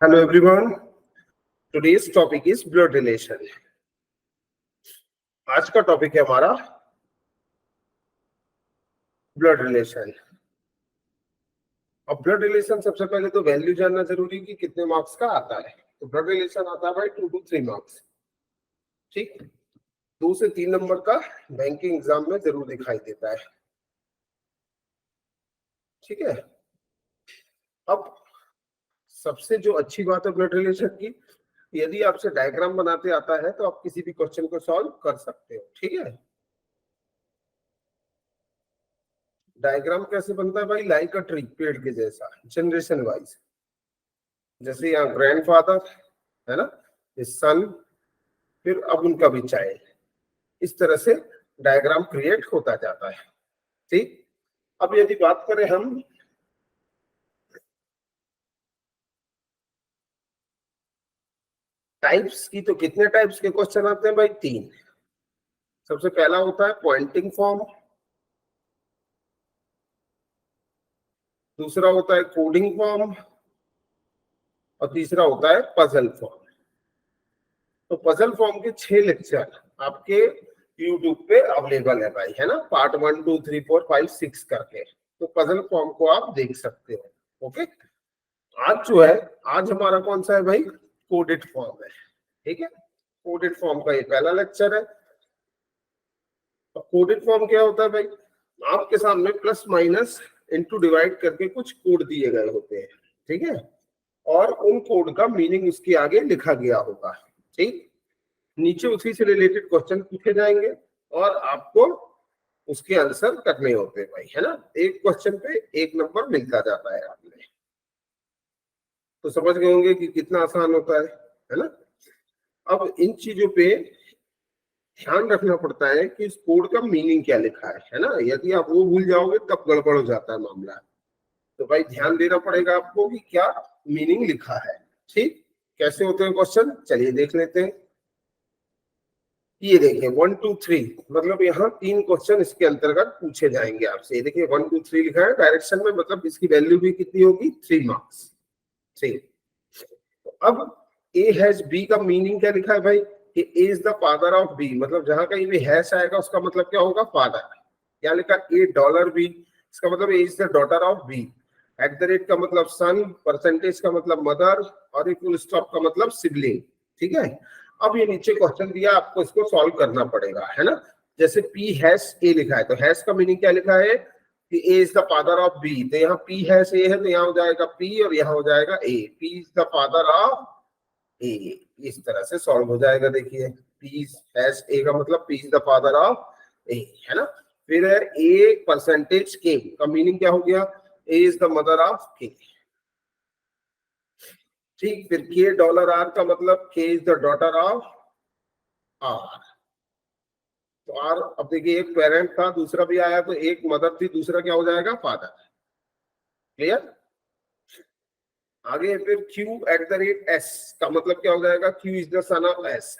Hello everyone. Today's topic is blood relation. आज का topic है हमारा ब्लड रिलेशन। अब ब्लड रिलेशन सबसे पहले तो वैल्यू जानना जरूरी कि कितने मार्क्स का आता है। तो ब्लड रिलेशन आता है भाई 2 to 3 मार्क्स। ठीक, 2 से 3 नंबर का बैंकिंग एग्जाम में जरूर दिखाई देता है। ठीक है, अब सबसे जो अच्छी बात है ब्लड रिलेशन की, यदि आपसे डायग्राम बनाते आता है तो आप किसी भी क्वेश्चन को सॉल्व कर सकते हो। ठीक है, डायग्राम कैसे बनता है भाई? लाइक अ ट्री, पेड़ के जैसा, जनरेशन वाइज। जैसे यहाँ ग्रैंडफादर है ना, सन, फिर अब उनका भी चाइल्ड, इस तरह से डायग्राम क्रिएट होता जाता है। ठीक, अब यदि बात करें हम टाइप्स की, तो कितने टाइप्स के क्वेश्चन आते हैं भाई? 3। सबसे पहला होता है पॉइंटिंग फॉर्म, दूसरा होता है कोडिंग फॉर्म, और तीसरा होता है पजल फॉर्म। तो पजल फॉर्म के 6 लेक्चर आपके यूट्यूब पे अवेलेबल है भाई, है ना, पार्ट 1 2 3 4 5 6 करके। तो पजल फॉर्म को आप देख सकते हो। ओके, आज जो है, आज हमारा कौन सा है भाई? कोडेड फॉर्म है। ठीक है, कोडेड फॉर्म का ये पहला लेक्चर है। कोडेड फॉर्म क्या होता है भाई? आपके सामने प्लस माइनस इनटू डिवाइड करके कुछ कोड दिए गए होते हैं। ठीक है, और उन कोड का मीनिंग उसके आगे लिखा गया होगा। ठीक, नीचे उसी से रिलेटेड क्वेश्चन पूछे जाएंगे और आपको उसके आंसर करने होते हैं भाई, है ना। एक क्वेश्चन पे 1 नंबर मिलता जाता है आपने। तो समझ गए होंगे कि कितना आसान होता है ना। अब इन चीजों पे ध्यान रखना पड़ता है कि इस कोड का मीनिंग क्या लिखा है ना। यदि आप वो भूल जाओगे तब गड़बड़ हो जाता है मामला। तो भाई ध्यान देना पड़ेगा आपको कि क्या मीनिंग लिखा है। ठीक, कैसे होते हैं क्वेश्चन, चलिए देख लेते हैं। ये देखिए 1 2 3, मतलब यहाँ 3 क्वेश्चन इसके अंतर्गत पूछे जाएंगे आपसे। देखिए 1 2 3 लिखा है डायरेक्शन में, मतलब इसकी वैल्यू भी कितनी होगी? 3 मार्क्स। ठीक, अब ए हैज बी का मीनिंग क्या लिखा है भाई? कि A is the father of B, मतलब जहां कहीं भी हैश आएगा उसका मतलब क्या होगा? फादर। क्या लिखा? ए डॉलर बी, इसका मतलब A is the daughter of B. At the rate का मतलब सन, परसेंटेज का मतलब मदर, और फुल स्टॉप का मतलब सिबलिंग। ठीक है, अब ये नीचे क्वेश्चन दिया, आपको इसको सॉल्व करना पड़ेगा, है ना। जैसे पी हैश ए लिखा है, तो हैश का मीनिंग क्या लिखा है? कि A is the father of B. तो यहाँ पी हैश ए है, तो यहाँ हो जाएगा पी और यहाँ हो जाएगा A. P is the father of A, इस तरह से सॉल्व हो जाएगा। देखिए पी हैश ए का मतलब P is the father of A, है ना। फिर है ए परसेंटेज के का मीनिंग क्या हो गया? A is the mother of K. ठीक, फिर के डॉलर आर का मतलब K is the daughter of R. तो आर, अब देखिए एक पेरेंट था, दूसरा भी आया, तो एक मदर थी, दूसरा क्या हो जाएगा? फादर। क्लियर? आगे फिर Q at the rate S का मतलब क्या हो जाएगा? Q is the son of S.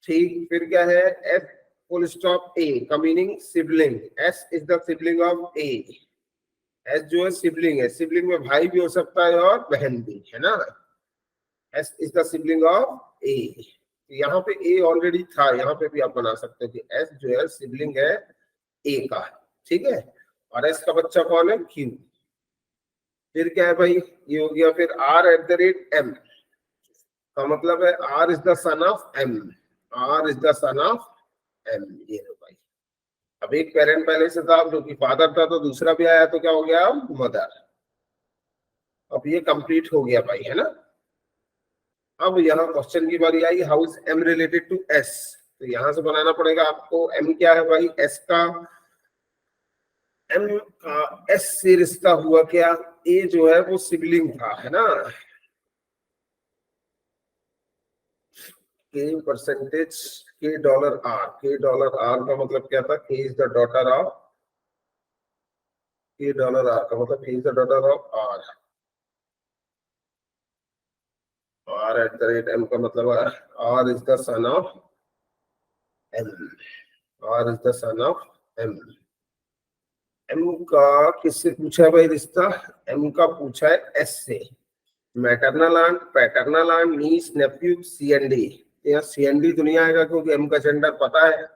ठीक, फिर क्या है? एस फुल स्टॉप ए का meaning sibling. S is the sibling of A. S जो है सिबलिंग है, सिबलिंग में भाई भी हो सकता है और बहन भी, है ना। S is the sibling of A. यहाँ पे ए ऑलरेडी था, यहाँ पे भी आप बना सकते हो कि एस जो है सिबलिंग है ए का। ठीक है, और एस का बच्चा कौन है? क्यू। फिर क्या है भाई? ये हो गया। फिर R at the rate M का मतलब है R is the son of M. R is the son of M, ये लो भाई। अब एक पेरेंट पहले से था जो कि फादर था, तो दूसरा भी आया, तो क्या हो गया? मदर। अब ये कंप्लीट हो गया भाई, है ना। अब यहाँ क्वेश्चन की बारी आई, how is M related to S. तो यहां से बनाना पड़ेगा आपको। एम क्या है भाई? एस का, एम का एस से रिश्ता हुआ क्या? ए जो है वो सिबलिंग था, है ना। K percentage K dollar R. K dollar R का मतलब क्या था? K is the daughter of, K dollar R का मतलब K is the daughter of R. R at the rate M का मतलब R is the son of M. R is the son of M. M का किससे पूछा है भाई रिश्ता? एम का पूछा है एस से। मैटरनल आंट, पैटर्नल आंट, नीस, नेफ्यू, सीएनडी। यहाँ सीएनडी तो नहीं आएगा क्योंकि एम का जेंडर पता है।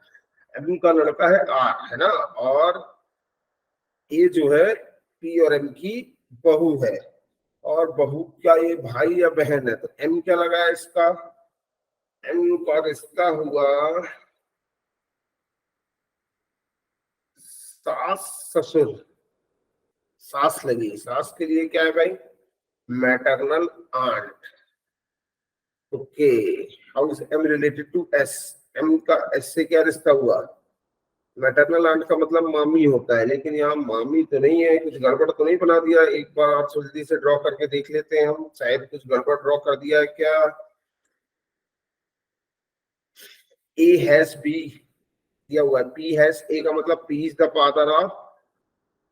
एम का लड़का है आर, है ना, और ये जो है पी और एम की बहू है, और बहू क्या ये भाई या बहन है? तो एम क्या लगा है इसका? एम का रिश्ता हुआ सास ससुर। सास लगी, सास के लिए क्या है भाई? Maternal aunt. Okay, how is M related to S? M का एस से क्या रिश्ता हुआ? मैटरनल आंट का मतलब मामी होता है, लेकिन यहाँ मामी तो नहीं है, कुछ गड़बड़ तो नहीं बना दिया? एक बार आप जल्दी से ड्रॉ करके देख लेते हैं हम, शायद कुछ गड़बड़ ड्रॉ कर दिया है क्या? ए हैज बी दिया हुआ है, पी हैज ए का मतलब P is the father of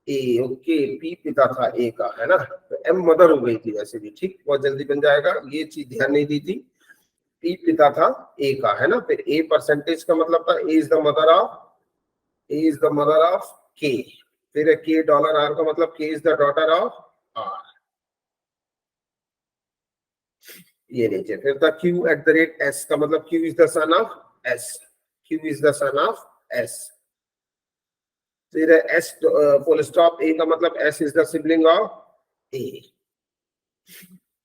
A. Okay, P पिता था ए का, है ना, तो एम मदर हो गई थी वैसे भी, ठीक, बहुत जल्दी बन जाएगा, ये चीज ध्यान नहीं दी थी। पी पिता था ए का, है ना, फिर ए परसेंटेज का मतलब था A is the mother of, A is the mother of K. फिर के डॉलर आर का मतलब K is the daughter of R. ये नीचे फिर था Q at the rate S का मतलब Q is the son of S, Q is the son of S. फिर एस फुल स्टॉप ए का मतलब S is the sibling of A,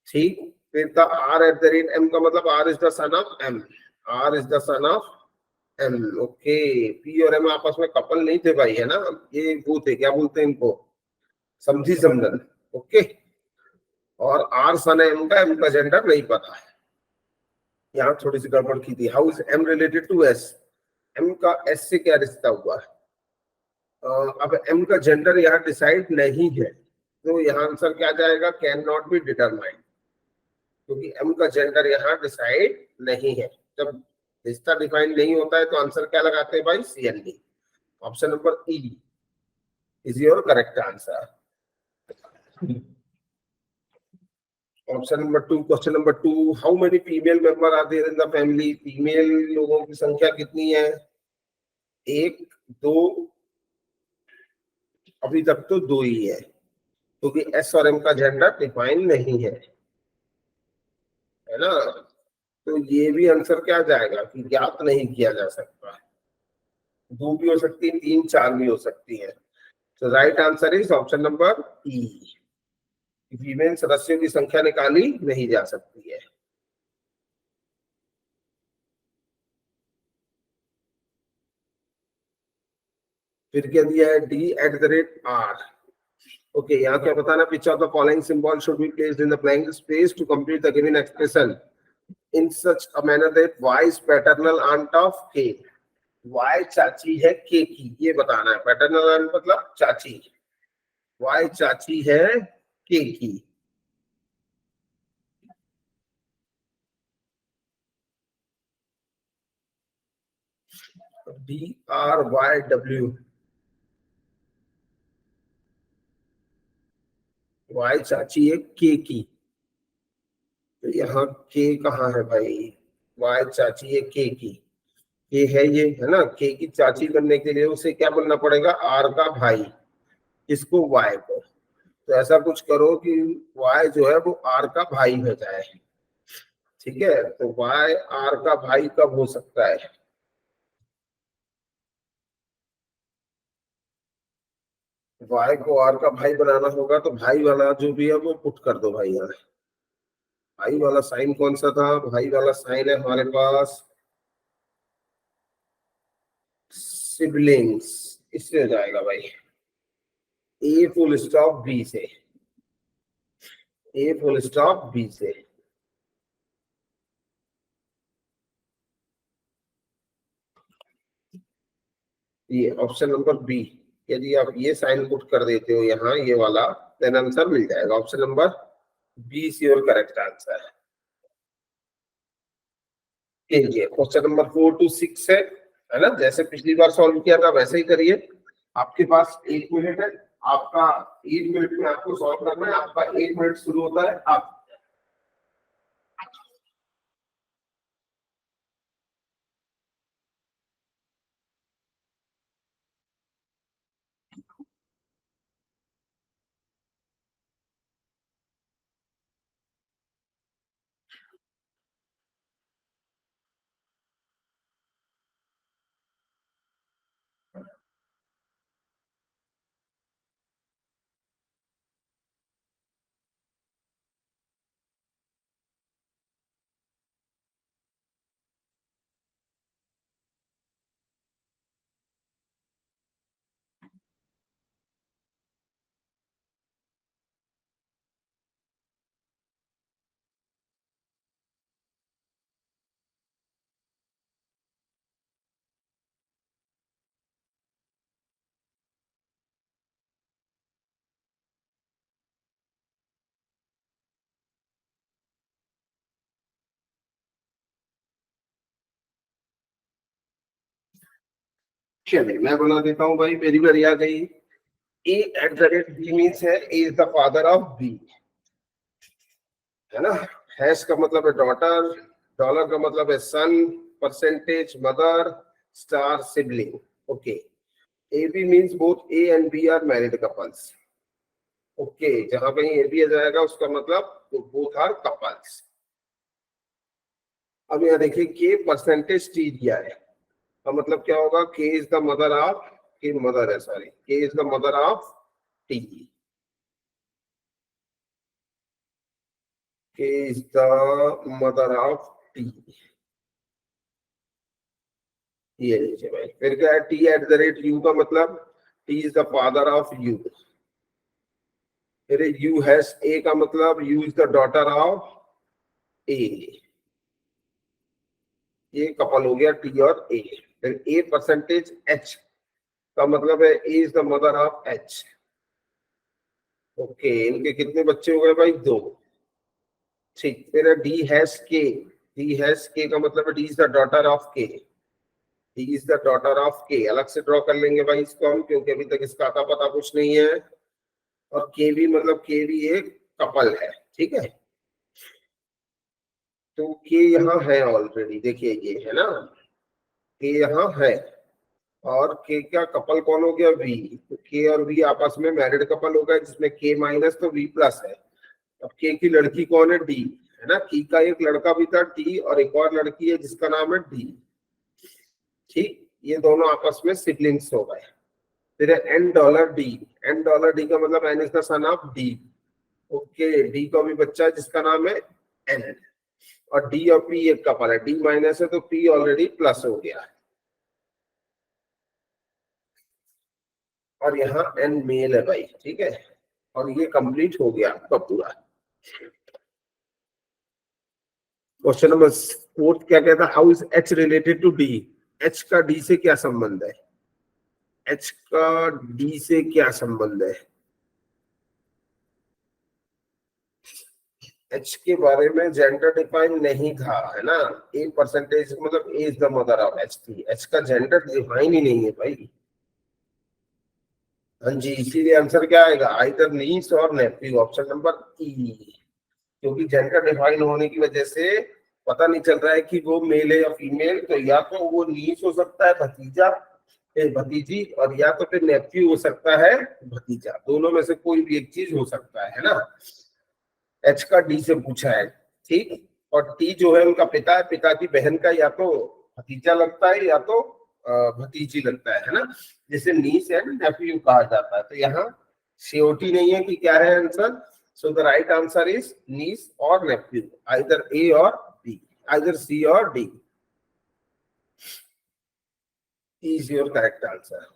ठीक। फिर था R at the rate M का मतलब R is the son of M, R is the son of M. Okay, P और M आपस में कपल नहीं थे भाई, है ना, ये वो थे, क्या बोलते हैं इनको, समझी समझन। ओके, और आर सन है एम का, एम का जेंडर नहीं पता है, यहाँ थोड़ी सी गड़बड़ की थी। How is M related to S? M का एस से क्या रिश्ता हुआ है? अब एम का जेंडर यहाँ डिसाइड नहीं है, तो यहाँ आंसर क्या जाएगा? कैन नॉट बी डिटरमाइंड, क्योंकि एम का जेंडर यहाँ डिसाइड नहीं है। जब रिश्ता डिफाइन नहीं होता है तो आंसर क्या लगाते हैं भाई? C and D. Option number E is your correct answer. Option number two, question number two, how many female member are there in the family? Female लोगों की संख्या कितनी है? एक, दो, अभी तक तो दो ही है, क्योंकि एस और एम का जेंडर डिफाइन नहीं है ना, तो ये भी आंसर क्या जाएगा कि ज्ञात नहीं किया जा सकता। दो भी हो सकती है, तीन, चार भी हो सकती है, तो right answer is option number E, female सदस्यों की संख्या निकाली नहीं जा सकती है। फिर क्या दिया है? D at the rate R. Okay, यहाँ क्या बताना? Which of the following symbol should be placed in the blank space to complete the given expression in such a manner that Y is paternal aunt of K. Y चाची है K की, ये बताना है। Paternal aunt मतलब चाची, Y चाची है के की। D R Y W, Y चाची है के की, तो यहाँ के कहाँ है भाई? वाई चाची है के की, के है ये, है ना, के की चाची बनने के लिए उसे क्या बनना पड़ेगा? आर का भाई, इसको वाई को, तो ऐसा कुछ करो कि वाई जो है वो आर का भाई हो जाए, ठीक है, तो वाई आर का भाई कब हो सकता है? वाई को आर का भाई बनाना होगा, तो भाई वाला जो भी है वो पुट कर दो भाई यहाँ। भाई वाला साइन कौन सा था? भाई वाला साइन है हमारे पास सिबलिंग्स, इससे हो जाएगा भाई। ए फुल स्टॉप बी से, ए फुल स्टॉप बी से। ये ऑप्शन नंबर बी, यदि आप ये साइन पुट कर देते हो यहाँ, ये वाला, देन आंसर मिल जाएगा। Option number B is your correct answer. कीजिए, क्वेश्चन नंबर 4 to 6 है ना, जैसे पिछली बार सॉल्व किया था वैसे ही करिए। आपके पास 1 मिनट है, आपका 1 मिनट में आपको सॉल्व करना है, आपका 1 मिनट शुरू होता है आप। चलिए मैं बना देता हूँ भाई, मेरी बारी आ गई। A at the rate B means है A is the father of B, है ना। हैश का मतलब है डॉटर, डॉलर का मतलब है son, percentage mother, star sibling. Okay, A B means both A and B are married couples. Okay, जहां कहीं ए बी आ जाएगा उसका मतलब बोथ आर कपल्स। अब यहाँ देखिए के परसेंटेज टी दिया है, तो मतलब क्या होगा, K is the mother of, K mother है sorry, K is the mother of T, K is the mother of T. ये लीजिए भाई, फिर क्या है, T at the rate U का मतलब T is the father of U. फिर यू हैज ए का मतलब U is the daughter of A, ये कपल हो गया टी और ए। फिर ए परसेंटेज एच का मतलब है A is the mother of H. Okay, इनके कितने बच्चे हो गए भाई, दो। ठीक, फिर D hash K, D hash K का मतलब है D is the daughter of K, D is the daughter of K. अलग से ड्रॉ कर लेंगे भाई इसको हम, क्योंकि अभी तक इसका आता पता कुछ नहीं है। और के भी मतलब के भी एक कपल है, ठीक है। तो के यहाँ है ऑलरेडी, देखिए ये है ना, के यहाँ है। और के का कपल कौन हो गया, वी। तो के और वी आपस में मैरिड कपल हो गए, जिसमें के माइनस तो वी प्लस है। अब के की लड़की कौन है, डी, है ना। की का एक लड़का भी था डी, और एक और लड़की है जिसका नाम है डी। ठीक, ये दोनों आपस में सिबलिंग्स हो गए। फिर N dollar D, N dollar D का मतलब N is the son of D. Okay, D का भी बच्चा है जिसका नाम है एन। और डी और पी एक कपल है, डी माइनस है तो पी ऑलरेडी प्लस हो गया। और यहाँ एन मेल है भाई, ठीक है। और ये कंप्लीट हो गया आपका पूरा। क्वेश्चन नंबर 4 क्या कहता है, how is H related to D. H का डी से क्या संबंध है, एच का डी से क्या संबंध है। एच के बारे में जेंडर डिफाइन नहीं था, है ना। ए परसेंटेज मतलब A is the mother of H थी, एच का जेंडर डिफाइन ही नहीं है भाई। हाँ जी, इसीलिए आंसर क्या आएगा, either gneiss or Neiphiu, option number ई। क्योंकि जेंडर डिफाइन होने की वजह से पता नहीं चल रहा है कि वो मेल है या फीमेल, तो या तो वो नीस हो सकता है भतीजा, भतीजी, और या तो फिर नेफ्यू हो सकता है भतीजा। दोनों में से कोई भी एक चीज हो सकता है ना। एच का डी से पूछा है, ठीक। और टी जो है उनका पिता है, पिता की बहन का या तो भतीजा लगता है या तो भतीजी लगता है ना, जिसे नीस एंड नेफ्यू कहा जाता है। तो यहाँ सीओटी नहीं है कि क्या है answer. So the right answer is niece or nephew, either A और B, either C or D is your correct answer.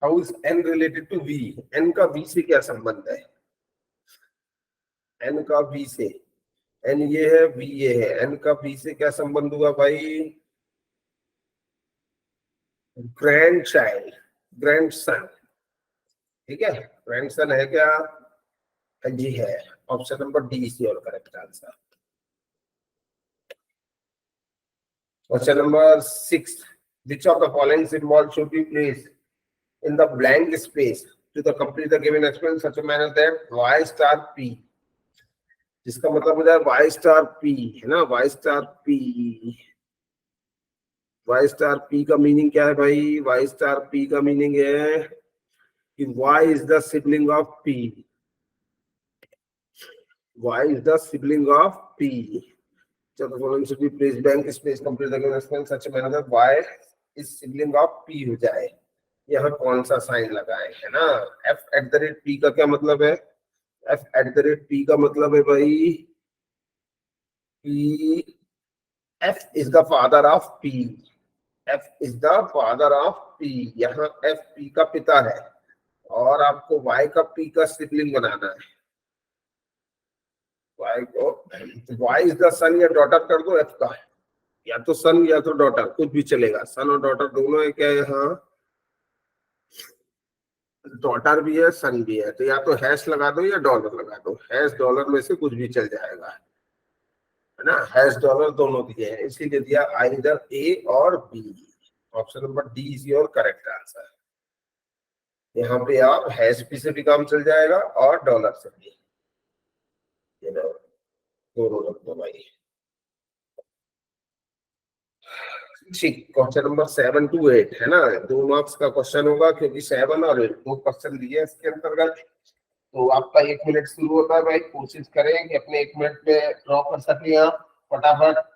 How is N related to V, N का वी से क्या संबंध है, एन का वी से, एन ये है वी ये है, एन का वी से क्या संबंध हुआ भाई, ग्रैंड चाइल्ड, ग्रैंड सन, ठीक है। ग्रैंड सन है क्या, जी है। Option number D is your correct answer. Question number 6, which of the following symbol should be placed in the blank space to the complete the given expression in such a manner that y star p, जिसका मतलब हो जाए y star p, है ना, y star p। y star p का meaning क्या है भाई, y star p का मीनिंग है कि y is the sibling of p, y is the sibling of p। So the following should be placed blank space complete the given expression in such a manner that y is sibling of p हो जाए। यहाँ कौन सा sign लगाए, है ना। f eight the rate p का क्या मतलब है, f eight the rate p का मतलब है भाई कि f is the father of p, f is the father of p। यहाँ f p का पिता है और आपको y का p का सिबलिंग बनाना है। y को y इज द सन या डॉटर कर दो f का, या तो सन या तो डॉटर, कुछ भी चलेगा, सन और डॉटर दोनों है क्या यहाँ। डॉटर भी है, सन भी है, तो या तो हैश लगा दो या डॉलर लगा दो, हैश डॉलर में से कुछ भी चल जाएगा, है ना। हैश डॉलर दोनों दिए हैं, इसीलिए दिया आइदर ए और B. Option number D is your correct answer. यहाँ पे आप हैश पी से भी काम चल जाएगा और डॉलर से भी, ये लो, दोनों रख दो भाई। ठीक, क्वेश्चन नंबर 7 to 8 है ना, 2 मार्क्स का क्वेश्चन होगा, क्योंकि 7 और 8 दो क्वेश्चन दिए हैं इसके अंतर्गत। तो आपका 1 मिनट शुरू होता है भाई, कोशिश करें कि अपने 1 मिनट में ड्रॉ कर सकें आप फटाफट।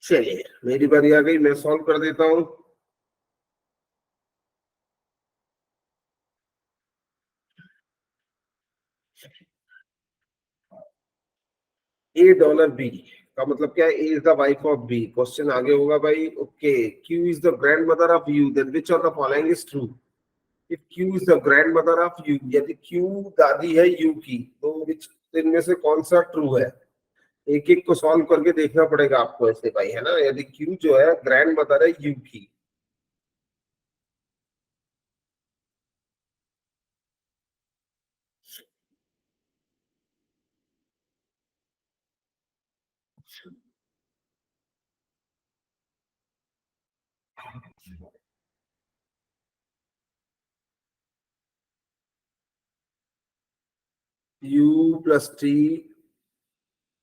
चलिए मेरी बारी आ गई, मैं सॉल्व कर देता हूँ। ए डॉलर बी का मतलब क्या है, A is the wife of B. Question आगे होगा भाई, okay, Q is the grandmother of U, then which of the following is true. If Q is the grandmother of U, यदि Q दादी है you की, तो विच, इनमें से कौन सा ट्रू है। एक एक को सॉल्व करके देखना पड़ेगा आपको ऐसे भाई, है ना। यदि क्यू जो है ग्रैंड मदर है यू की, you plus T,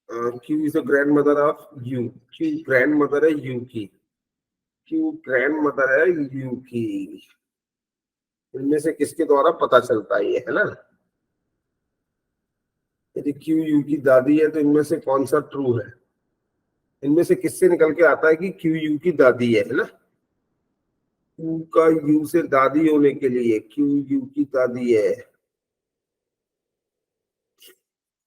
Q is the grandmother of you, Q grand mother है यू की, क्यू ग्रैंड मदर है यू की, इनमें से किसके द्वारा पता चलता है ये, है ना। यदि क्यू यू की दादी है तो इनमें से कौन सा ट्रू है, इनमें से किससे निकल के आता है कि क्यू यू की दादी है ना। क्यू का यू से दादी होने के लिए क्यू यू की दादी है।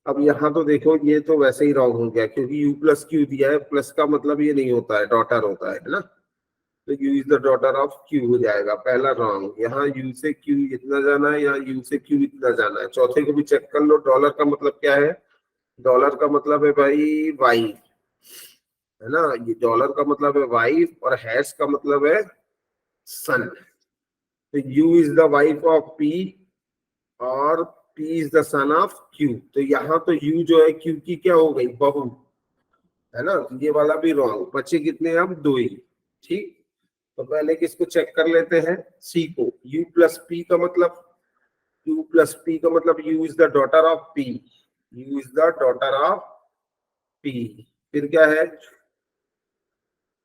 अब यहाँ तो देखो, ये तो वैसे ही रॉन्ग हो गया, क्योंकि यू प्लस क्यू दिया है, प्लस का मतलब ये नहीं होता है, डॉटर होता है ना। तो U is the daughter of Q हो जाएगा, पहला रॉन्ग। यहाँ यू से क्यू इतना जाना है, यहाँ यू से क्यू इतना जाना है। चौथे को भी चेक कर लो, डॉलर का मतलब क्या है, डॉलर का मतलब है भाई वाइफ, है ना। ये डॉलर का मतलब है वाइफ और हैश का मतलब है सन। तो U is the wife of P और P is the son of Q. तो यहाँ तो यू जो है क्यू की क्या हो गई, बहू, है ना। तो ये वाला भी रॉन्ग, बचे कितने अब, दो ही। ठीक, तो पहले किसको चेक कर लेते हैं, सी को। यू प्लस पी का मतलब, यू प्लस पी का मतलब U is the daughter of P, you is the daughter of P. फिर क्या है,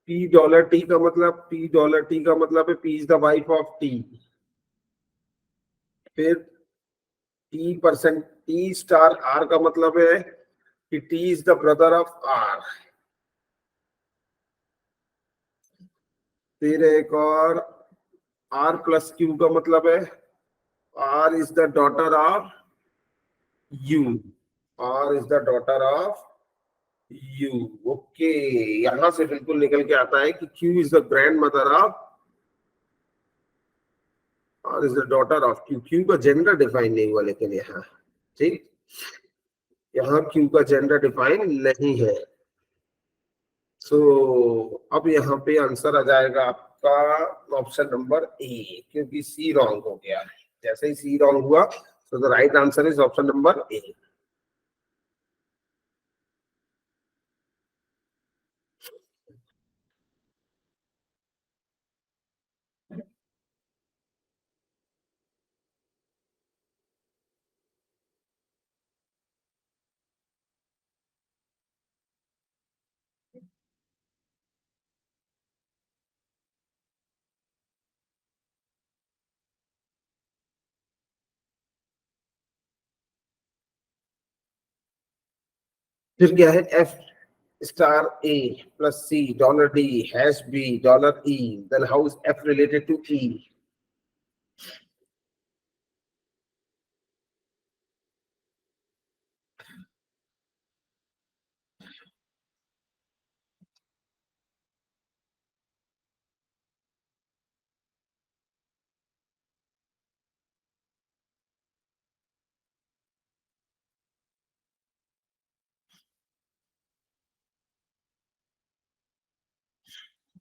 पी डॉलर टी का मतलब, पी डॉलर टी का मतलब है P is the wife of T. फिर T percent, T star R का मतलब है कि T is the brother of R. फिर एक और, आर प्लस क्यू का मतलब है R is the daughter of U, R is the daughter of U. Okay, यहां से बिल्कुल निकल के आता है कि Q is the grandmother of, R is the daughter of Q. Q का जेंडर डिफाइन नहीं हुआ लेकिन यहाँ, ठीक, यहाँ क्यू का जेंडर डिफाइन नहीं है। सो अब यहाँ पे आंसर आ जाएगा आपका ऑप्शन नंबर ए, क्योंकि सी रॉन्ग हो गया है। जैसे ही सी रॉन्ग हुआ, तो the right answer is option number A. फिर क्या है, F star A plus C dollar D hash B dollar E, then how is F related to E?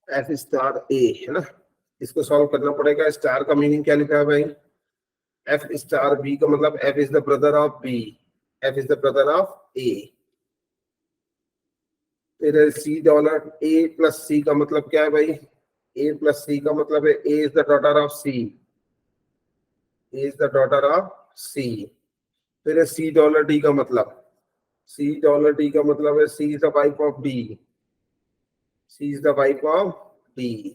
F star A है ना, इसको सॉल्व करना पड़ेगा। स्टार का मीनिंग क्या लिखा है भाई? एफ स्टार बी का मतलब F is the brother of B, F is the brother of A. फिर सी डॉलर ए प्लस सी का मतलब क्या है भाई? ए प्लस सी का मतलब है A is the daughter of C, A is the daughter of C. फिर सी डॉलर डी का मतलब, सी डॉलर डी का मतलब है C is the wife of D, C is the wife of D.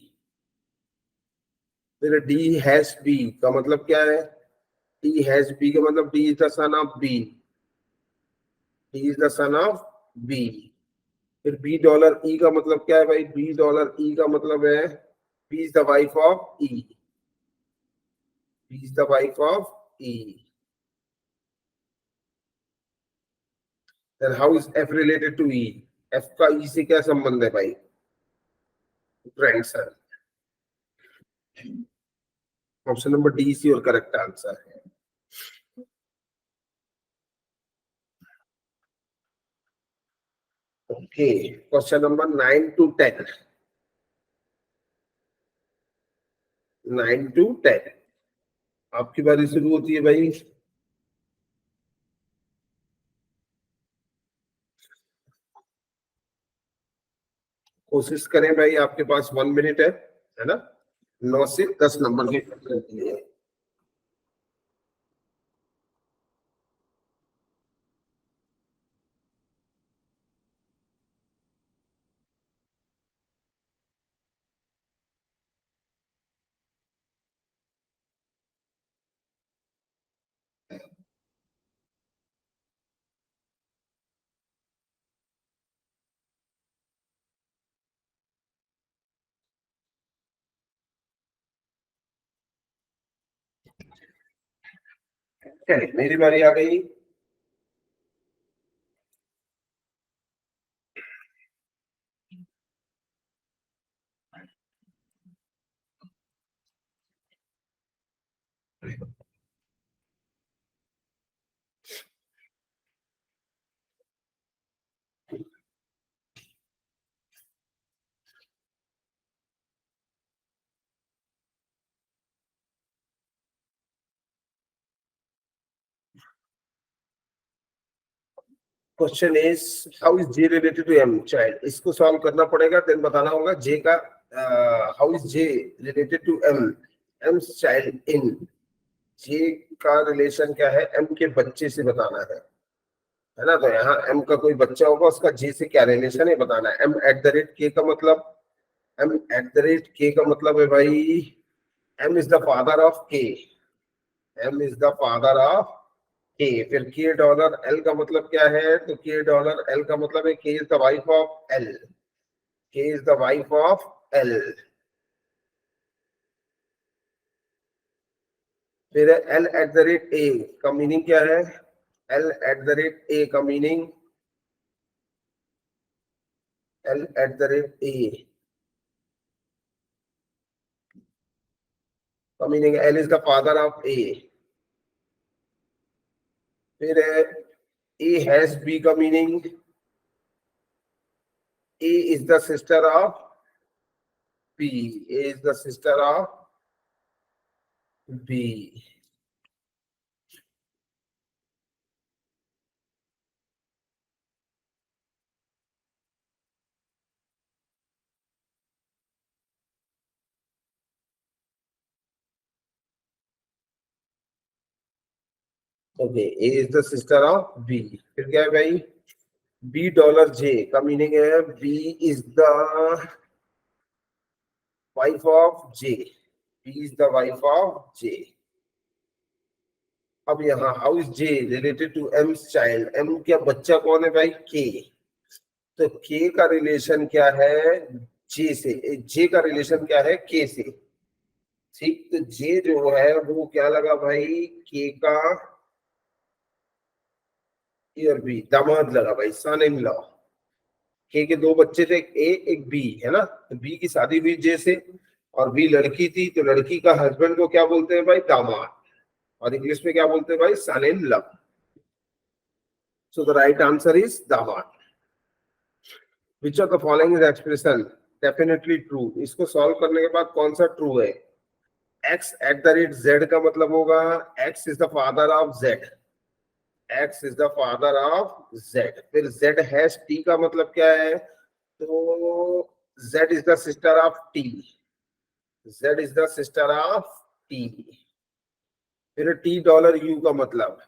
फिर डी हैश बी का मतलब क्या है? डी हैश बी का मतलब D is the son of B, D is the son of B. फिर बी डॉलर ई का मतलब क्या है भाई? बी डॉलर ई का मतलब है B is the wife of E, B is the wife of E. Then how is F related to E? F का ई से क्या संबंध है भाई? फ्रेंड्स है। Option number D is your correct answer है। Okay, question number 9 to 10, 9 to 10 आपकी बारी शुरू होती है भाई। कोशिश करें भाई, आपके पास 1 मिनट है ना? 9 से 10 नंबर के क्वेश्चन के लिए। चलिए मेरी बारी आ गई। Question is how is J related to M child, इसको सॉल्व करना पड़ेगा, देन बताना होगा जे का how is J related to M, M child in. J का रिलेशन क्या है एम के बच्चे से बताना है ना? तो यहाँ एम का कोई बच्चा होगा, उसका जे से क्या रिलेशन है बताना है। एम एट द रेट के का मतलब, एम एट द रेट के का मतलब है भाई M is the father of K, M is the father of K. फिर के डॉलर एल का मतलब क्या है? तो के डॉलर एल का मतलब है K is the wife of L, K is the wife of L. फिर L at the rate A का मीनिंग क्या है? L at the rate A का meaning, L at the rate A का meaning L is the father of A. फिर A hash B का meaning, A is the sister of B, A is the sister of B. Okay, A is the sister of B. फिर क्या है भाई? B dollar जे का meaning है B is the wife of J, B is the wife of J. अब यहाँ how is J related to M child, M का बच्चा कौन है भाई? के। तो के का रिलेशन क्या है जे से, जे का रिलेशन क्या है के से। ठीक, तो जे जो है वो क्या लगा भाई, के का ए और बी, दामाद लगा भाई, सन इन लॉ। के दो बच्चे थे, एक ए एक बी, है ना। तो बी की शादी हुई जे से, और बी लड़की थी, तो लड़की का हस्बैंड को क्या बोलते हैं भाई, दामाद, और इंग्लिश में क्या बोलते हैं भाई, son in law. So the right answer is दामाद। Which of the following is expression definitely true. इसको सॉल्व करने के बाद कौन सा ट्रू है। X at the rate Z का मतलब होगा X is the father of Z, X is the father of Z. फिर जेड हैश टी का मतलब क्या है, तो Z is the sister of T, Z is the sister of T. फिर टी डॉलर यू का मतलब,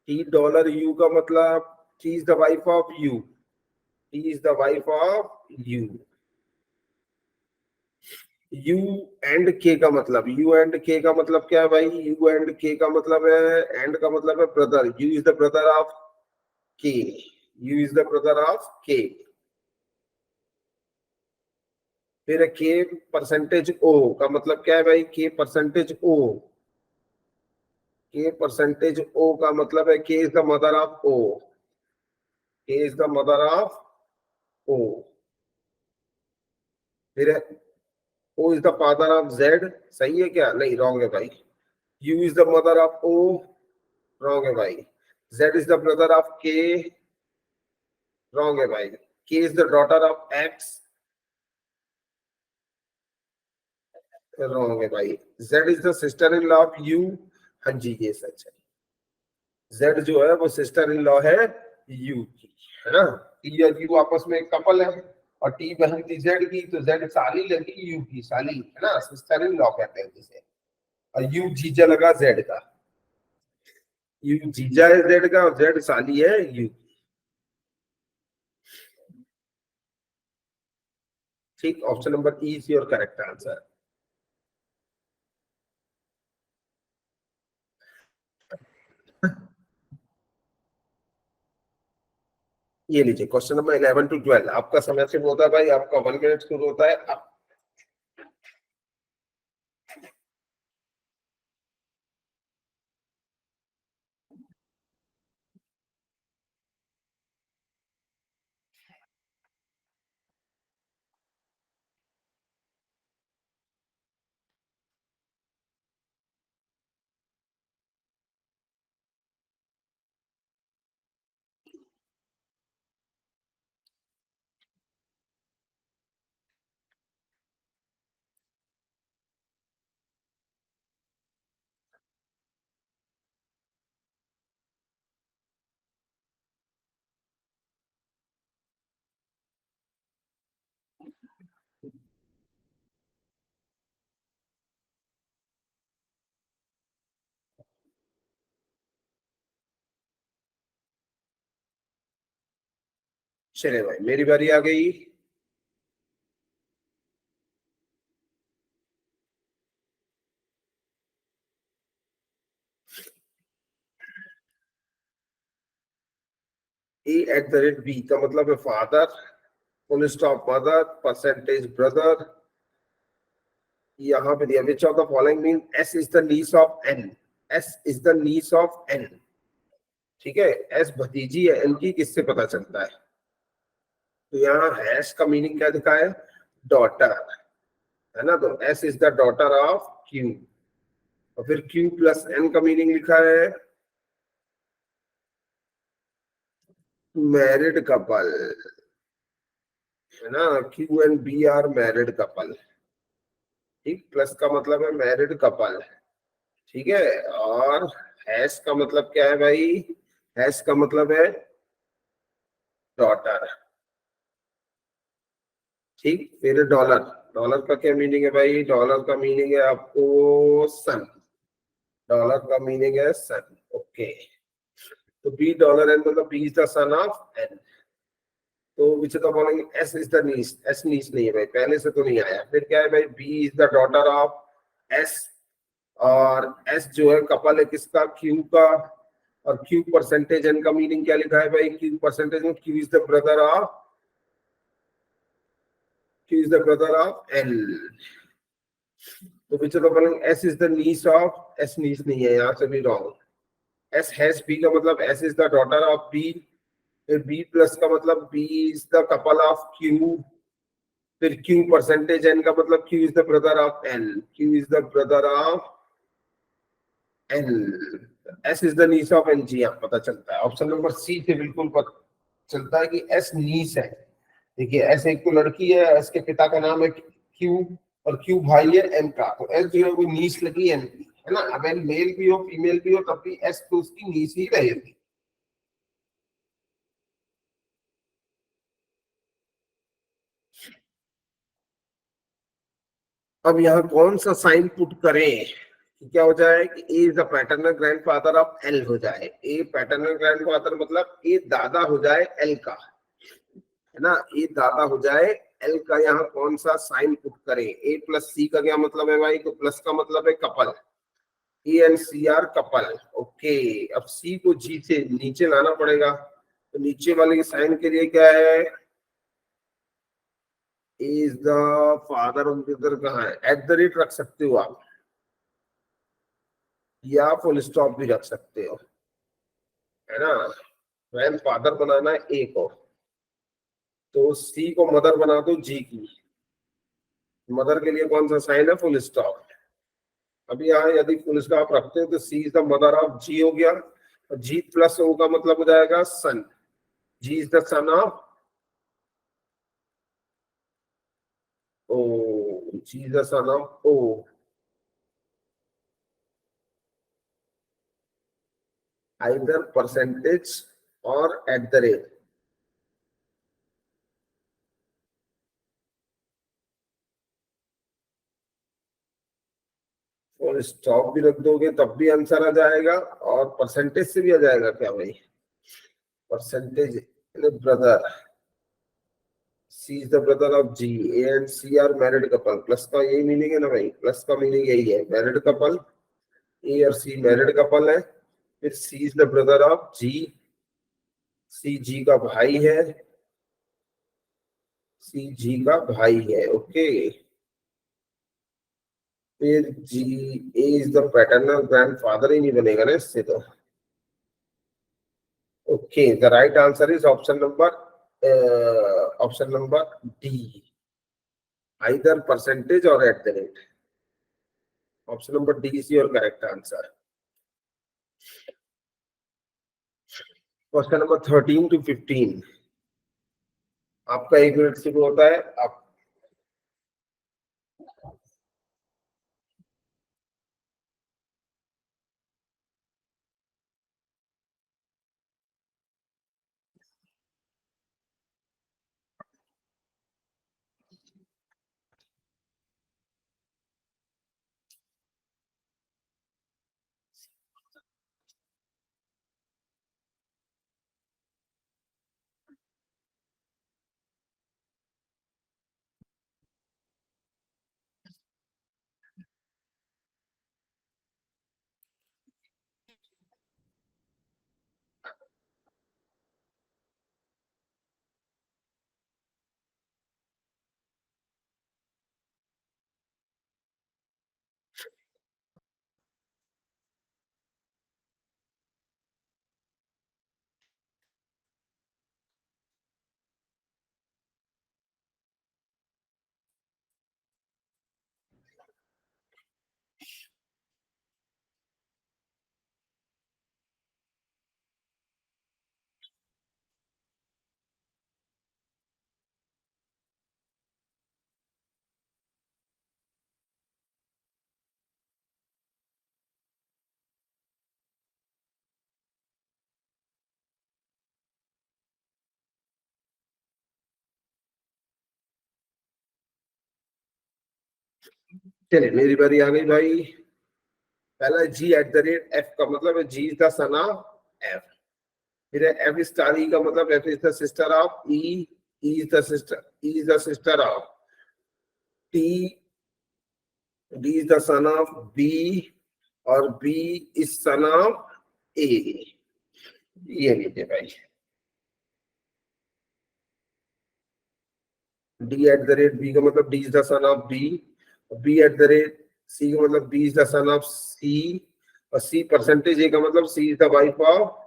टी डॉलर यू का मतलब T is the wife of you, T is the wife of you. You and के का मतलब, you and के का मतलब क्या है भाई, यू एंड के का मतलब है, एंड का मतलब है brother, U is the brother of K, U is the brother of K. फिर के परसेंटेज ओ का मतलब क्या है भाई, के परसेंटेज ओ, के परसेंटेज ओ का मतलब है K is the mother of O, K is the mother of O. फिर O is the father of Z, सही है क्या, नहीं रॉन्ग है भाई। U is the mother of O, wrong है भाई। Z is the brother of K, wrong है भाई। K is the daughter of X, wrong है भाई। Z is the sister in law of U, हाँ जी ये सच है। जेड जो है वो सिस्टर इन लॉ है यू की, है ना। टी और यू आपस में एक कपल है, और टी बहन थी जेड की, तो जेड साली लगी यू की, साली है ना, सिस्टर इन लॉ कहते हैं जिसे। और यू जीजा लगा जेड का, यू जीजा है जेड का, और जेड साली है यू। ठीक, option number E is your correct answer. ये लीजिए क्वेश्चन नंबर 11 to 12, आपका समय से होता है भाई, आपका 1 मिनट शुरू होता है। चले भाई मेरी बारी आ गई। A at the rate B का मतलब है father, full stop mother, percentage brother. यहाँ पे दिया which of the following mean S is the niece of N, S is the niece of N. ठीक है, एस भतीजी है एन की, किससे पता चलता है। तो यहाँ हैश का मीनिंग क्या दिखा है, डॉटर, है ना। तो S is the daughter of Q, और फिर क्यू प्लस एन का मीनिंग लिखा है मैरिड कपल, है ना। Q and B are married couple. ठीक, प्लस का मतलब है मैरिड कपल, ठीक है। और हैश का मतलब क्या है भाई, हैश का मतलब है डॉटर। ठीक, फिर डॉलर, डॉलर का क्या मीनिंग है भाई, डॉलर का मीनिंग है आपको सन, डॉलर का मीनिंग है सन, ओके। तो बी डॉलर एन मतलब B is the son of N. तो which of the following, S is the niece, S niece नहीं है भाई, पहले से तो नहीं आया। फिर क्या है भाई, B is the daughter of S, और एस जो है कपल है किसका, क्यू का। और क्यू परसेंटेज एन का मीनिंग क्या लिखा है भाई, क्यू परसेंटेज में Q is the brother of Q is the brother of L. तो which of the following S is the niece of, S niece नहीं है, यहाँ से भी wrong. S has B का मतलब S is the daughter of B. फिर B plus का मतलब B is the couple of Q. फिर Q percentage N का मतलब Q is the brother of L. Q is the brother of L. S is the niece of N. जी हाँ पता चलता है. ऑप्शन नंबर सी से बिल्कुल पता चलता है कि S niece है. देखिए S एक तो लड़की है, S के पिता का नाम है Q और Q भाई है N का, तो S जो है वो नीस लगी N की, है ना. अब N मेल भी हो फीमेल भी हो तब भी S तो उसकी नीस ही रहेगी. अब यहाँ कौन सा साइन पुट करें कि क्या हो जाए कि A is the paternal grandfather of L हो जाए. ए पैटर्नल ग्रैंडफादर मतलब ए दादा हो जाए एल का, है ना. ए दादा हो जाए एल का. यहाँ कौन सा साइन पुट करें. ए प्लस सी का क्या मतलब है भाई, तो प्लस का मतलब है couple. A and C are couple. Okay, अब सी को जी से नीचे लाना पड़ेगा, तो नीचे वाले साइन के लिए क्या है, इज द फादर. उनके इधर कहाँ है, एट द रेट रख सकते हो आप या फुल स्टॉप भी रख सकते हो, है ना. ग्रैंड फादर बनाना है ए को, तो सी को मदर बना दो जी की. मदर के लिए कौन सा साइन है, फुल स्टॉप. अभी यहाँ यदि फुल स्टॉप रखते हैं तो C is the mother of G हो गया. जी प्लस ओ का मतलब हो जाएगा son. G is the son of O. G is the son of O. Either percentage or at the rate. और स्टॉप भी रख दोगे तब भी आंसर आ जाएगा, और परसेंटेज से भी आ जाएगा क्या भाई. Percentage brother. C is the brother of G. A and C are married couple. Plus का यही मीनिंग है ना भाई, प्लस का मीनिंग यही है, मैरिड कपल. ए और सी मैरिड कपल है. फिर सी इज द ब्रदर ऑफ जी. सी जी का भाई है. सी जी का भाई है. ओके, फिर G A is the paternal grandfather ही नहीं बनेगा ना इससे तो. Okay, the right answer is option number D, either percentage or at the rate. Option number D is your correct answer. Question number 13 to 15. आपका 1 minute शुरू होता है. आप चलिए मेरी बारी आ गई भाई. पहला G at the rate F का मतलब है G is the son of F. फिर एफ स्टार ई का मतलब F is the sister of E. E is the sister, E is the sister of T. D is the son of B और B is son of A. ये लीजिए भाई. D at the rate B का मतलब D is the son of B, B at the rate C का मतलब B is the son of C, और C percentage A का मतलब C is the wife of,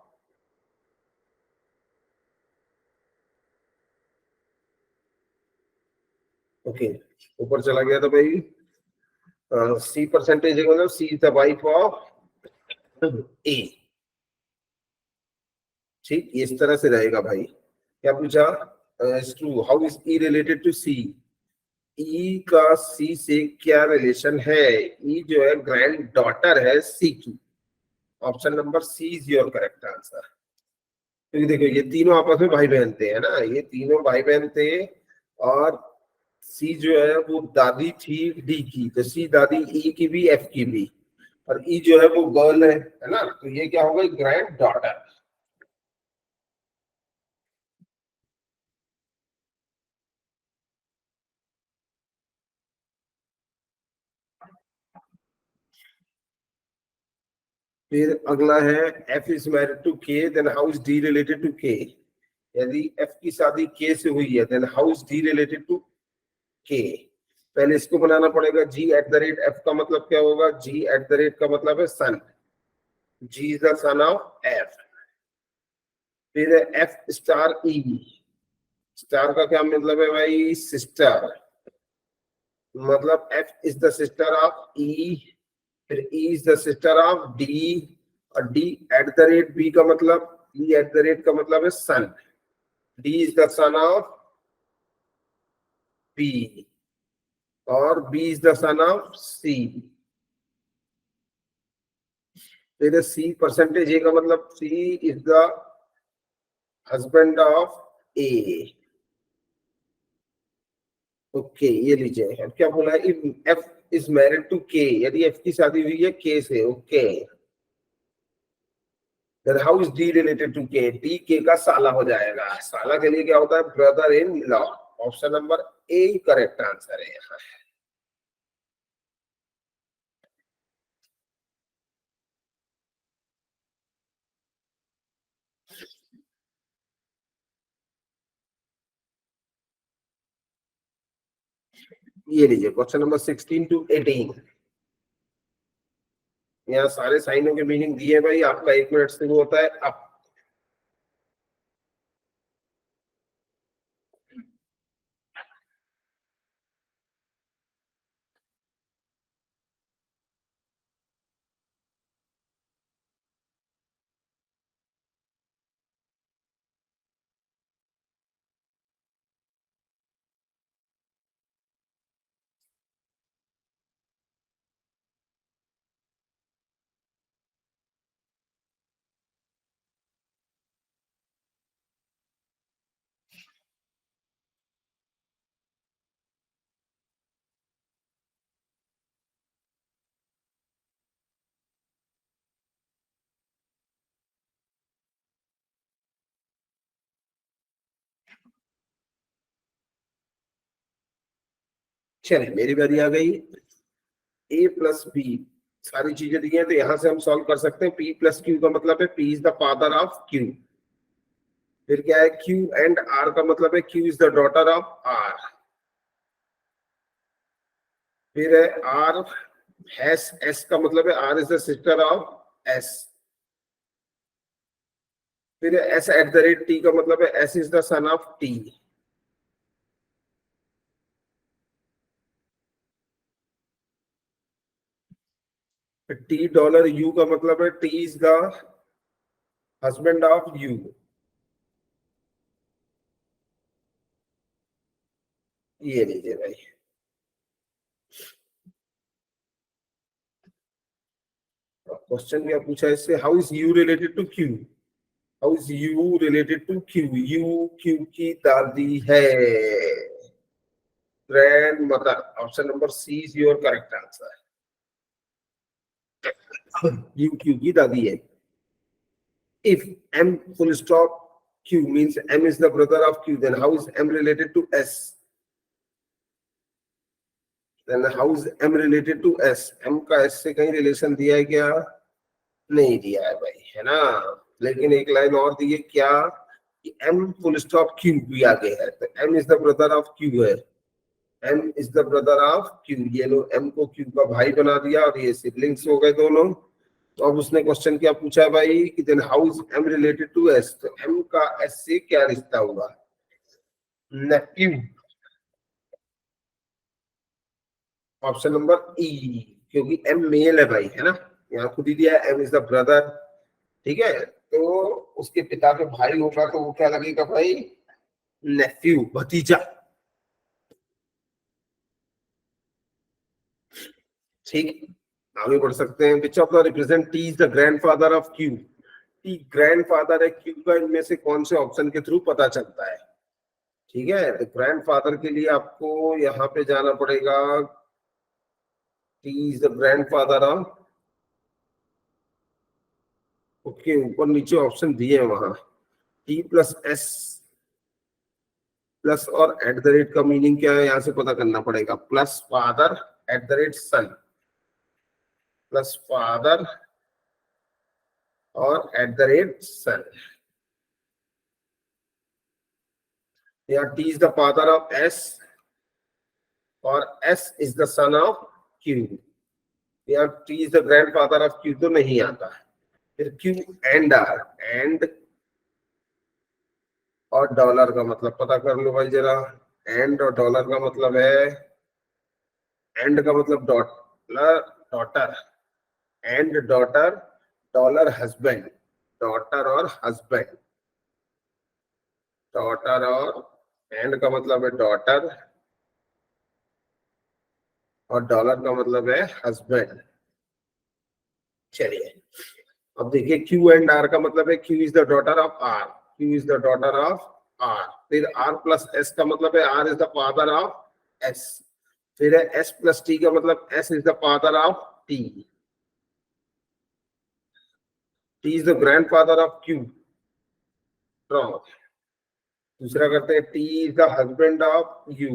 okay ऊपर चला गया था भाई, सी परसेंटेज ए का मतलब C is the wife of A. ठीक, इस तरह से रहेगा भाई। क्या पूछा, true, how is E related to C, E का सी से क्या रिलेशन है, ई जो है ग्रैंड डॉटर है सी की। Option number C is your correct answer. क्योंकि देखो ये तीनों आपस में भाई बहन थे, है ना, ये तीनों भाई बहन थे, और सी जो है वो दादी थी डी की, तो सी दादी ई की भी एफ की भी, और ई जो है वो गर्ल है ना, तो ये क्या होगा, ग्रैंड डॉटर। फिर अगला है F is married to K, then how is D related to K. यदि एफ की शादी के से हुई है, then how is D related to K. पहले इसको बनाना पड़ेगा, G at the rate F का मतलब क्या होगा, जी एट द रेट का मतलब है son, G is the son of F. फिर एफ स्टार ई, स्टार का क्या मतलब है भाई, सिस्टर, मतलब F is the sister of E, फिर E is the sister of D, और D at the rate B का मतलब, ई एट द रेट का मतलब है son, D is the son of B, और B is the son of C. फिर C percentage A का मतलब C is the husband of A. Okay ये लीजिए, अब क्या बोला है, if F is married to K, यदि एफ की शादी हुई है के से, okay, then how is D related to K, D K का साला हो जाएगा, साला के लिए क्या होता है, brother in law. Option number A correct answer है यहाँ। ये लीजिए क्वेश्चन नंबर 16 टू 18, यहाँ सारे साइनों के मीनिंग दिए भाई, आपका 1 मिनट शुरू होता है अब। चलिए मेरी बारी आ गई, ए प्लस बी, सारी चीजें दी हैं तो यहां से हम सॉल्व कर सकते हैं। पी प्लस क्यू का मतलब है P is the father of Q, फिर क्या है, क्यू एंड आर का मतलब है Q is the daughter of R, फिर है आर हैस एस का मतलब है R is the sister of S, फिर S at the rate T का मतलब है S is the son of T, T dollar U का मतलब है T is the husband of U. ये लीजिए भाई, क्वेश्चन क्या पूछा इससे, how is U related to Q, how is U related to Q, U Q की दादी है, grand mother. Option number C is your correct answer, U Q की दादी है। If M full stop Q means M is the brother of Q, then how is M related to S, then how is M related to S, M का S से कहीं relation दिया है क्या, नहीं दिया है भाई, है ना, लेकिन एक लाइन और दी है क्या, कि m फुल स्टॉप q भी आगे है, तो m is the brother of q है, m is the brother of q। ये लो m को q का भाई बना दिया और ये सिबलिंग्स हो गए दोनों। तो अब उसने क्वेश्चन क्या पूछा है भाई कि then how is m related to s, तो m का s से क्या रिश्ता होगा, नेप्यू। ऑप्शन नंबर ई, क्योंकि m मेल है भाई, है ना, यहाँ खुद ही दिया है m इज द ब्रदर, ठीक है, तो उसके पिता के भाई होगा तो वो क्या लगेगा भाई, नेफ्यू, भतीजा। ठीक, आगे बढ़ सकते हैं। विच of the represent T is the grandfather of Q, T grandfather है क्यू का, इनमें से कौन से ऑप्शन के थ्रू पता चलता है। ठीक है, तो ग्रैंडफादर के लिए आपको यहाँ पे जाना पड़ेगा, T is the grandfather of, okay, ऊपर नीचे ऑप्शन दिए हैं वहां, टी प्लस एस प्लस और एट द रेट का मीनिंग क्या है, यहां से पता करना पड़ेगा। Plus father at the rate son, plus father और एट द रेट सन, या T is the father of S और S is the son of Q, या T is the grandfather of Q तो नहीं आता। फिर क्यू एंड आर, एंड और dollar का मतलब पता कर लो भाई जरा। एंड और डॉलर का मतलब है, एंड का मतलब daughter, daughter, and daughter, dollar husband, daughter और हस्बैंड, डॉटर और, एंड का मतलब है डॉटर और डॉलर का मतलब है हस्बैंड। चलिए अब देखिए, क्यू एंड आर का मतलब है Q is the daughter of R, Q is the daughter of R. फिर आर प्लस एस का मतलब है R is the father of S. फिर है एस प्लस टी का मतलब S is the father of T, T is the grandfather of Q, wrong. दूसरा करते हैं, T is the husband of U,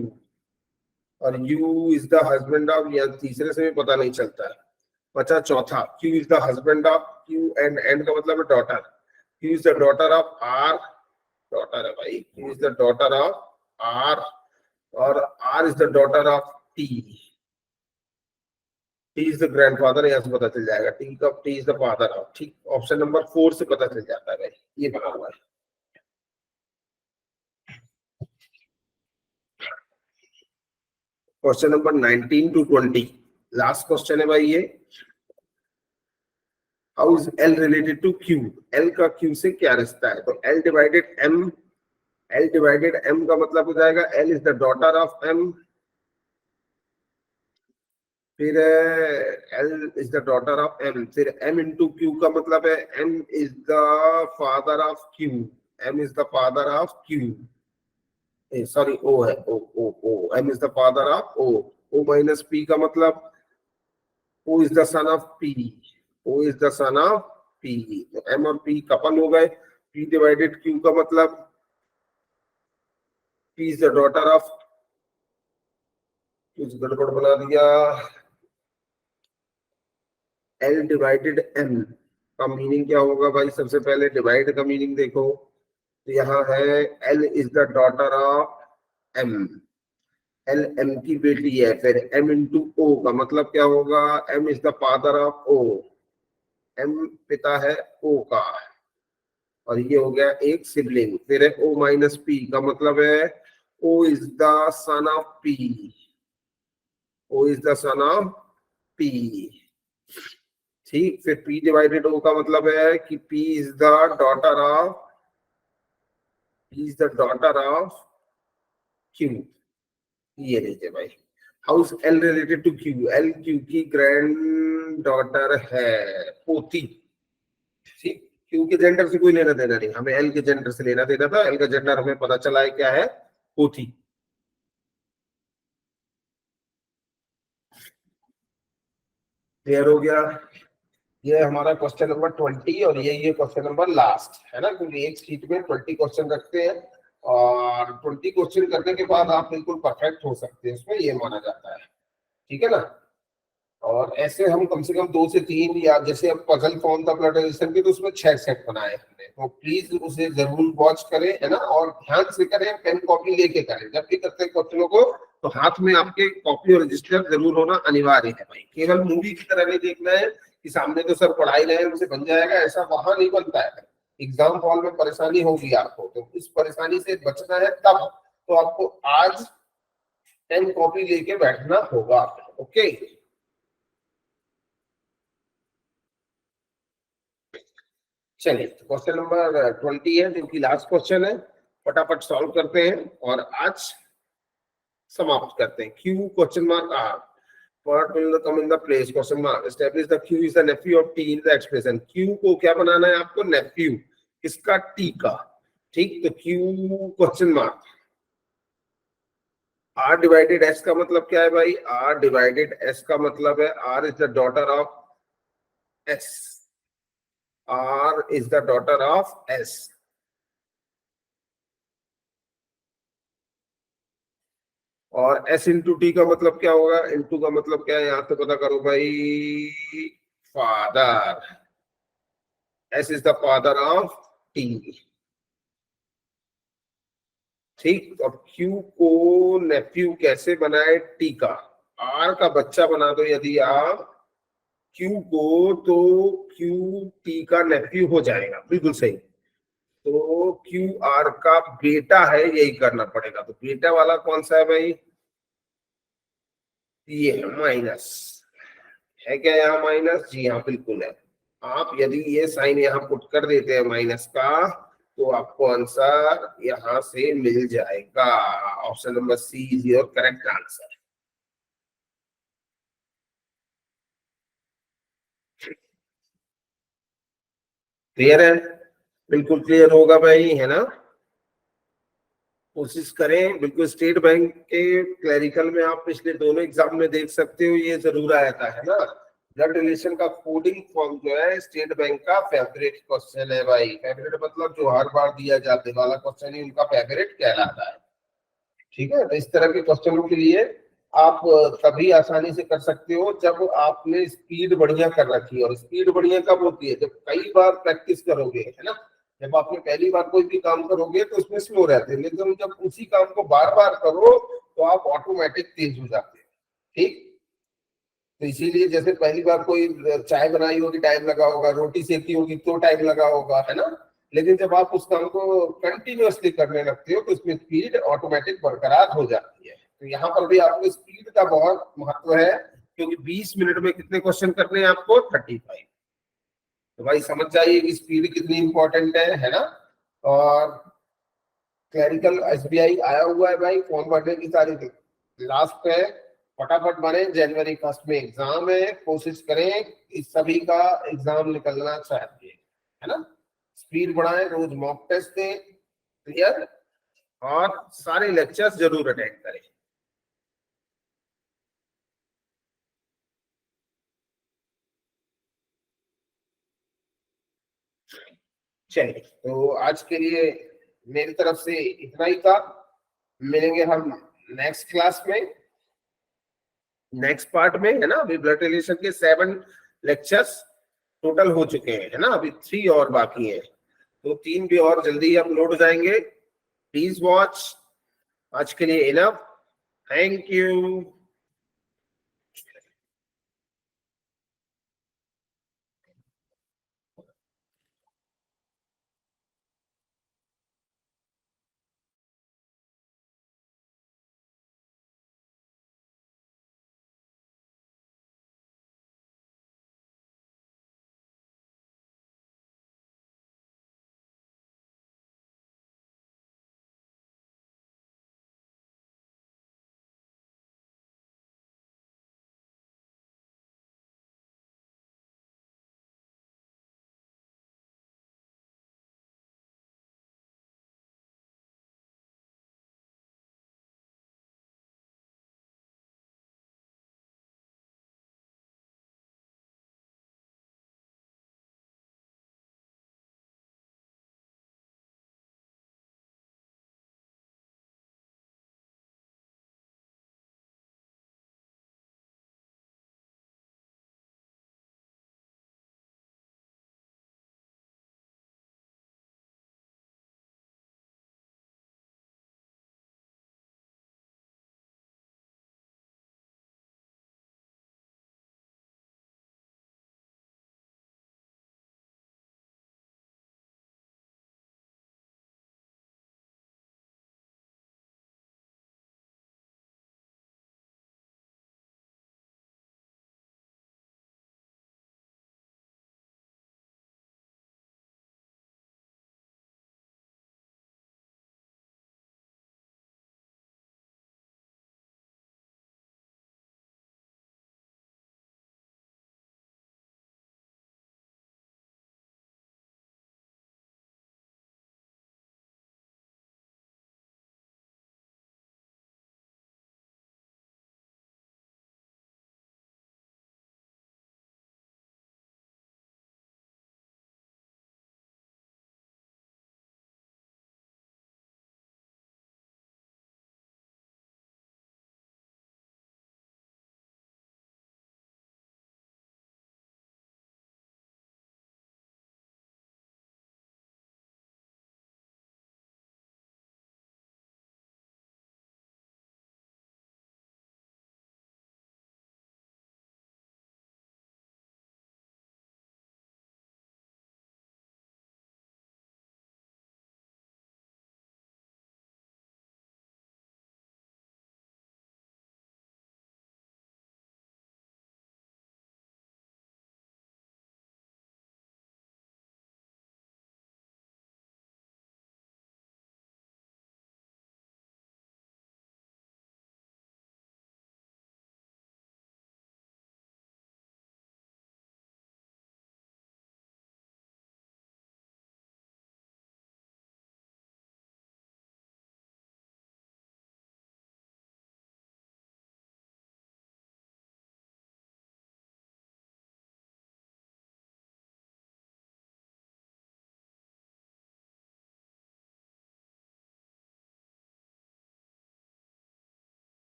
और U is the husband of, या तीसरे से भी पता नहीं चलता है। बचा चौथा, Q is the husband of Q, and का मतलब है daughter, Q is the daughter of R, daughter है भाई, Q is the daughter of R, और R is the daughter of T, T is the grandfather, यहाँ से पता चल जाएगा टी का, T is the father of, ठीक, ऑप्शन नंबर 4 से पता चल जाता है भाई, ये बना हुआ है। Question number 19 to 20, last question है भाई ये। How is L related to Q, L का क्यू से क्या रिश्ता है, तो L divided M, L divided M का मतलब हो जाएगा L is the daughter of M. फिर L is the daughter of M, फिर एम इंटू क्यू का मतलब है M is the father of Q, M is the father of Q, sorry O है, O O O, M is the father of O, O minus P का मतलब O is the son of P, O is the son of P, तो M और P couple हो गए। P divided Q का मतलब P is the daughter of, कुछ गड़बड़ बना दिया, एल डिवाइडेड एम का मीनिंग क्या होगा भाई, सबसे पहले डिवाइड का मीनिंग देखो, तो यहाँ है L is the daughter of M, L M की बेटी है, फिर एम इंटू ओ का मतलब क्या होगा, M is the father of O, M पिता है ओ का, और ये हो गया एक सिबलिंग। फिर है ओ माइनस पी का मतलब है O is the son of P, O is the son of P, ठीक। फिर पी डिवाइडेड ओ का मतलब है कि P is the daughter of, P is the daughter of Q, ये लीजिए भाई। How is L related to Q, L Q की ग्रैंड डॉटर है, पोती, ठीक। क्यू के जेंडर से कोई लेना देना नहीं, हमें एल के जेंडर से लेना देना था, एल का जेंडर हमें पता चला है क्या है, पोती। क्लियर हो गया, ये हमारा क्वेश्चन नंबर 20, और ये क्वेश्चन नंबर लास्ट है ना, क्योंकि एक शीट में 20 क्वेश्चन रखते हैं, और 20 क्वेश्चन करने के बाद आप बिल्कुल परफेक्ट हो सकते हैं उसमें, ये माना जाता है, ठीक है ना। और ऐसे हम कम से कम 2 से 3, या जैसे अब पजल फॉर्म था ब्लड रिलेशन की, तो उसमें 6 सेट बनाए हमने, तो प्लीज उसे जरूर वॉच करें, है ना, और ध्यान से करें, पेन कॉपी लेके करें, जब भी करते हैं क्वेश्चनों को तो हाथ में आपके कॉपी और रजिस्टर जरूर होना अनिवार्य है भाई। केवल मूवी की तरह नहीं देखना है कि सामने तो सर पढ़ाई रहे हैं उनसे बन जाएगा, ऐसा वहां नहीं बनता है। एग्जाम हॉल में परेशानी होगी आपको, तो इस परेशानी से बचना है तब तो आपको आज पेन कॉपी लेके बैठना होगा। ओके, चलिए क्वेश्चन नंबर 20 है जो कि लास्ट क्वेश्चन है, फटाफट सॉल्व करते हैं और आज समाप्त करते हैं। Q question mark R, what will come in the place question mark, establish the q is the nephew of t in the expression। q को क्या बनाना है आपको, nephew किसका, t का, ठीक। तो q question mark, r divided s का मतलब क्या है भाई, r डिवाइडेड s का मतलब है r is the daughter of s, r is the daughter of s। और s इंटू टी का मतलब क्या होगा, इंटू का मतलब क्या है, यहां से पता करो भाई, father, s is the father of t, ठीक। तो अब Q को नेफ्यू कैसे बनाए टी का, R का बच्चा बना दो यदि आप Q को, तो Q T का नेफ्यू हो जाएगा, बिल्कुल सही। तो Q R का बेटा है, यही करना पड़ेगा। तो बेटा वाला कौन सा है भाई, ये माइनस है क्या, यहाँ माइनस, जी हाँ बिल्कुल है। आप यदि ये साइन यहाँ पुट कर देते हैं माइनस का, तो आपको आंसर यहां से मिल जाएगा। Option number C is your correct answer. Clear है, बिल्कुल क्लियर होगा भाई, है ना। कोशिश करें बिल्कुल। स्टेट बैंक के क्लरिकल में आप पिछले दोनों एग्जाम में देख सकते हो, ये जरूर आया था, है ना। ब्लड रिलेशन का कोडिंग फॉर्म जो है स्टेट बैंक का फेवरेट क्वेश्चन है भाई। फेवरेट मतलब जो हर बार दिया जाने वाला क्वेश्चन ही उनका फेवरेट कहलाता है, ठीक है। तो इस तरह के क्वेश्चनों के लिए आप तभी आसानी से कर सकते हो जब आपने स्पीड बढ़िया कर रखी है। और स्पीड बढ़िया कब होती है, जब कई बार प्रैक्टिस करोगे, है ना। जब आपने पहली बार कोई भी काम करोगे तो उसमें स्लो रहते हैं, लेकिन जब उसी काम को बार बार करो तो आप ऑटोमेटिक तेज हो जाते हैं, ठीक। तो इसीलिए जैसे पहली बार कोई चाय बनाई होगी टाइम लगा होगा, रोटी सेकी होगी तो टाइम लगा होगा, है ना। लेकिन जब आप उस काम को कंटिन्यूअसली करने लगते हो तो उसमें स्पीड ऑटोमेटिक बरकरार हो जाती है। तो यहाँ पर भी आपको स्पीड का बहुत महत्व है, क्योंकि 20 मिनट में कितने क्वेश्चन करने हैं आपको, 35। तो भाई समझ जाइए कि स्पीड कितनी इंपॉर्टेंट है ना। और क्लरिकल एसबीआई आया हुआ है भाई, फॉर्म भरने की तारीख लास्ट है, फटाफट बने। जनवरी 1 में एग्जाम है, कोशिश करें इस सभी का एग्जाम निकलना चाहिए, है ना। स्पीड बढ़ाएं, रोज मॉक टेस्ट दें, क्लियर, और सारे लेक्चर्स जरूर अटेंड करें। चलिए, तो आज के लिए मेरी तरफ से इतना ही था। मिलेंगे हम नेक्स्ट क्लास में, नेक्स्ट पार्ट में, है ना। अभी ब्लड रिलेशन के 7 लेक्चर्स टोटल हो चुके हैं, है ना। अभी 3 और बाकी हैं, तो 3 भी और जल्दी ही अपलोड हो जाएंगे। Please watch. आज के लिए इनफ। Thank you.